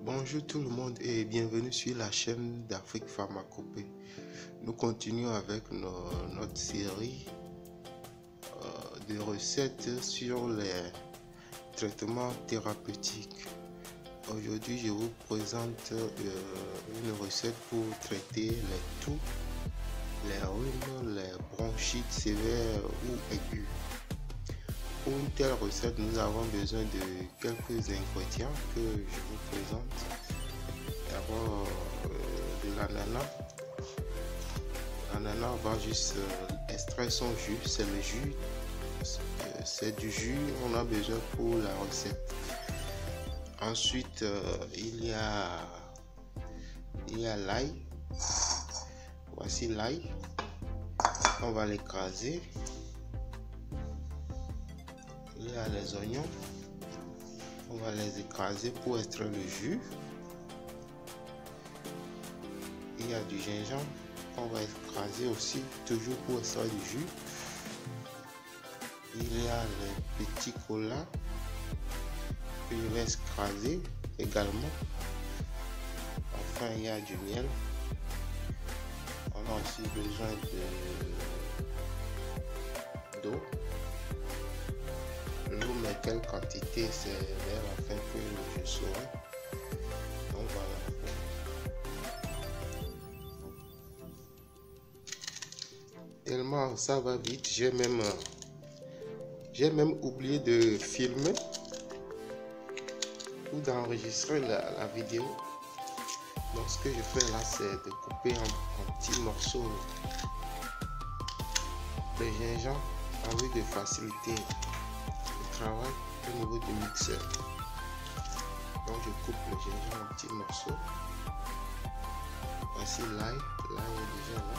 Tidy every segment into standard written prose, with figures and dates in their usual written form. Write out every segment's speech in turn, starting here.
Bonjour tout le monde et bienvenue sur la chaîne d'Afrique Pharmacopée. Nous continuons avec notre série de recettes sur les traitements thérapeutiques. Aujourd'hui, je vous présente une recette pour traiter les toux, les rhumes, les bronchites sévères ou aigus. Pour une telle recette, nous avons besoin de quelques ingrédients que je vous présente. D'abord, de l'ananas. L'ananas va juste extraire son jus, c'est le jus. C'est du jus, on a besoin pour la recette. Ensuite, il y a l'ail. Voici l'ail. On va l'écraser. Il y a les oignons, on va les écraser pour extraire le jus. Il y a du gingembre, on va écraser aussi, toujours pour extraire du jus. Il y a les petits colas que je vais écraser également. Enfin, il y a du miel. On a aussi besoin d'eau. L'eau, mais quelle quantité, c'est vers la fin que je saurai. Donc voilà. Tellement ça va vite, j'ai même oublié de filmer ou d'enregistrer la vidéo. Donc ce que je fais là, c'est de couper en petits morceaux le gingembre avec de faciliter travail au niveau du mixeur. Donc je coupe le gingembre en petits morceaux. Voici l'ail, l'ail est déjà là.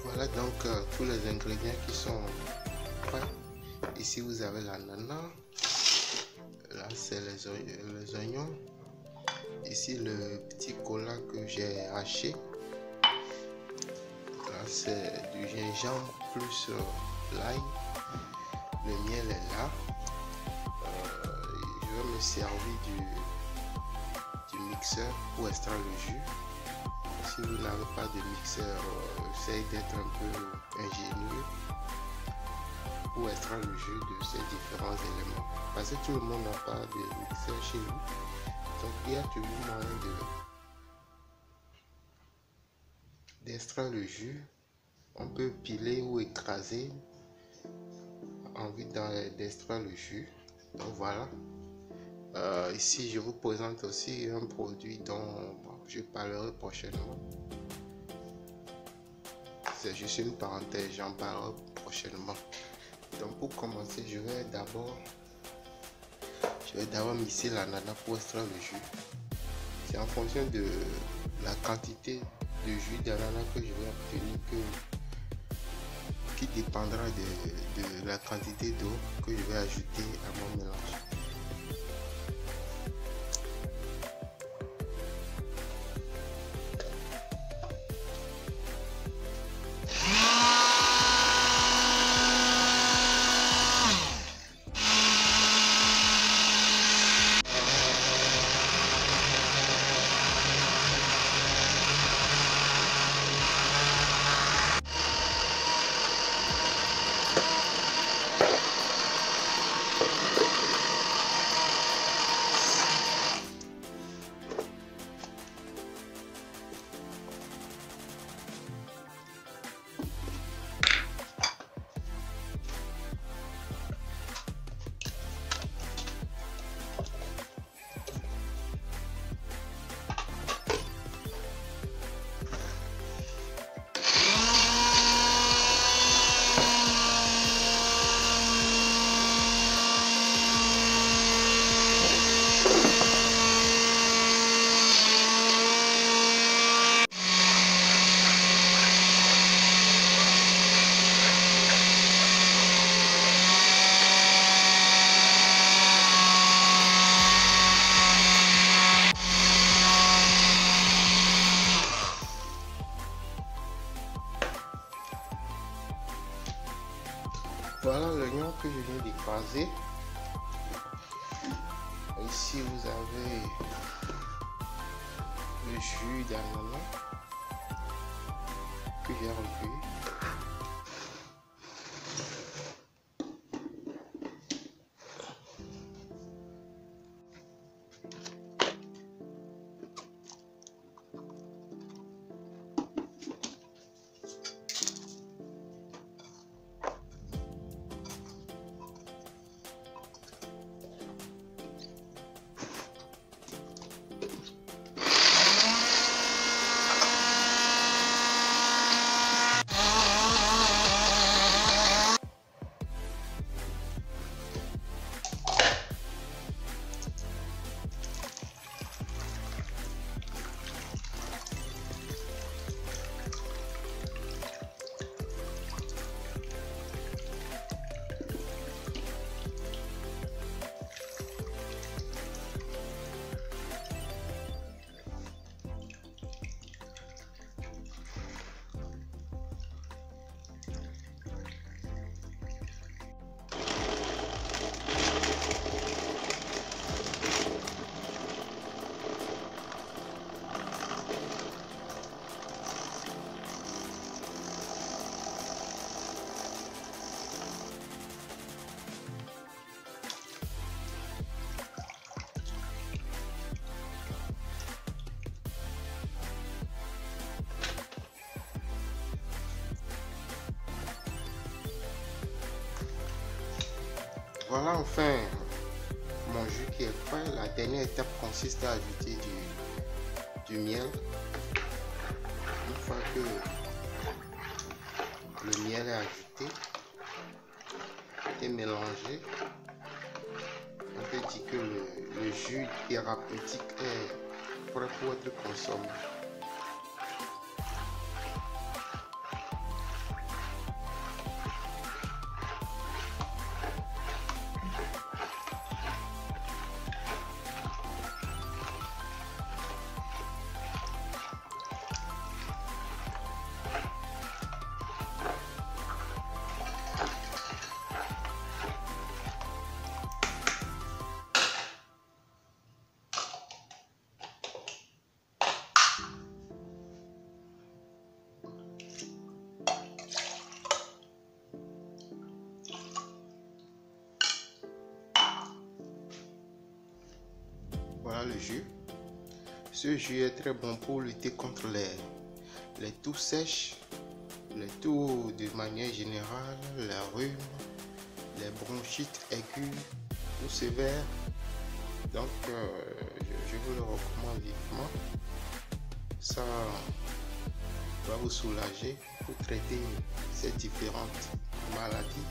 Voilà donc tous les ingrédients qui sont prêts. Ici vous avez l'ananas, là c'est les oignons, ici le petit cola que j'ai haché, là c'est du gingembre plus l'ail, le miel est là. Je vais me servir du mixeur pour extraire le jus. Si vous n'avez pas de mixeur, essayez d'être un peu ingénieux pour extraire le jus de ces différents éléments. Parce que tout le monde n'a pas de mixeur chez lui. Donc il y a toujours moyen d'extraire le jus. On peut piler ou écraser en vue d'extraire le jus. Donc voilà. Ici je vous présente aussi un produit dont je parlerai prochainement. C'est juste une parenthèse, j'en parlerai prochainement. Donc pour commencer, je vais d'abord mixer l'ananas pour extraire le jus. C'est en fonction de la quantité de jus d'ananas que je vais obtenir qui dépendra de la quantité d'eau que je vais ajouter à mon mélange. Voilà l'oignon que je viens d'écraser. Ici vous avez le jus d'ananas que j'ai recueilli. Voilà enfin mon jus qui est prêt. La dernière étape consiste à ajouter du miel. Une fois que le miel est ajouté et mélangé, on peut dire que le jus thérapeutique est prêt pour être consommé. Voilà le jus. Ce jus est très bon pour lutter contre les toux sèches, les toux de manière générale, les rhumes, les bronchites aiguës, toux sévères. Donc je vous le recommande vivement. Ça va vous soulager pour traiter ces différentes maladies.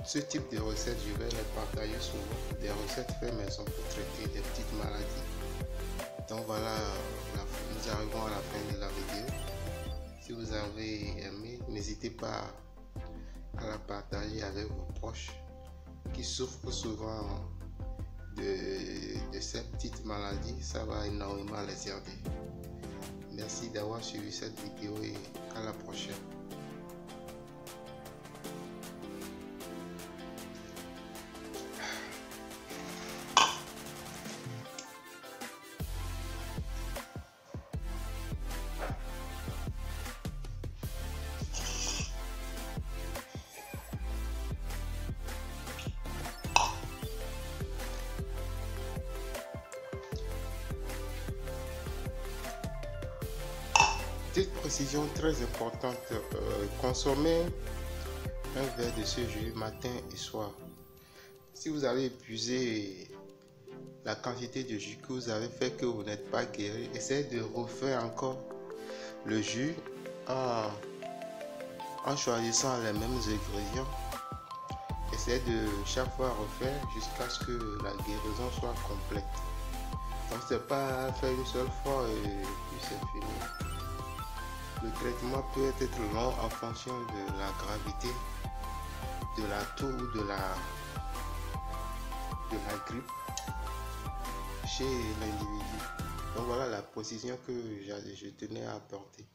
ce type de recettes, je vais les partager souvent. Des recettes faites maison pour traiter des petites maladies. Donc voilà, nous arrivons à la fin de la vidéo. Si vous avez aimé, n'hésitez pas à la partager avec vos proches qui souffrent souvent de ces petites maladies. Ça va énormément les aider. Merci d'avoir suivi cette vidéo et à la prochaine. Petite précision très importante, consommez un verre de ce jus matin et soir. Si vous avez épuisé la quantité de jus que vous avez fait que vous n'êtes pas guéri, essayez de refaire encore le jus en choisissant les mêmes ingrédients. Essayez de chaque fois refaire jusqu'à ce que la guérison soit complète. Donc c'est pas faire une seule fois et puis c'est fini. Le traitement peut être long en fonction de la gravité de la toux ou de la grippe chez l'individu. Donc voilà la précision que je tenais à apporter.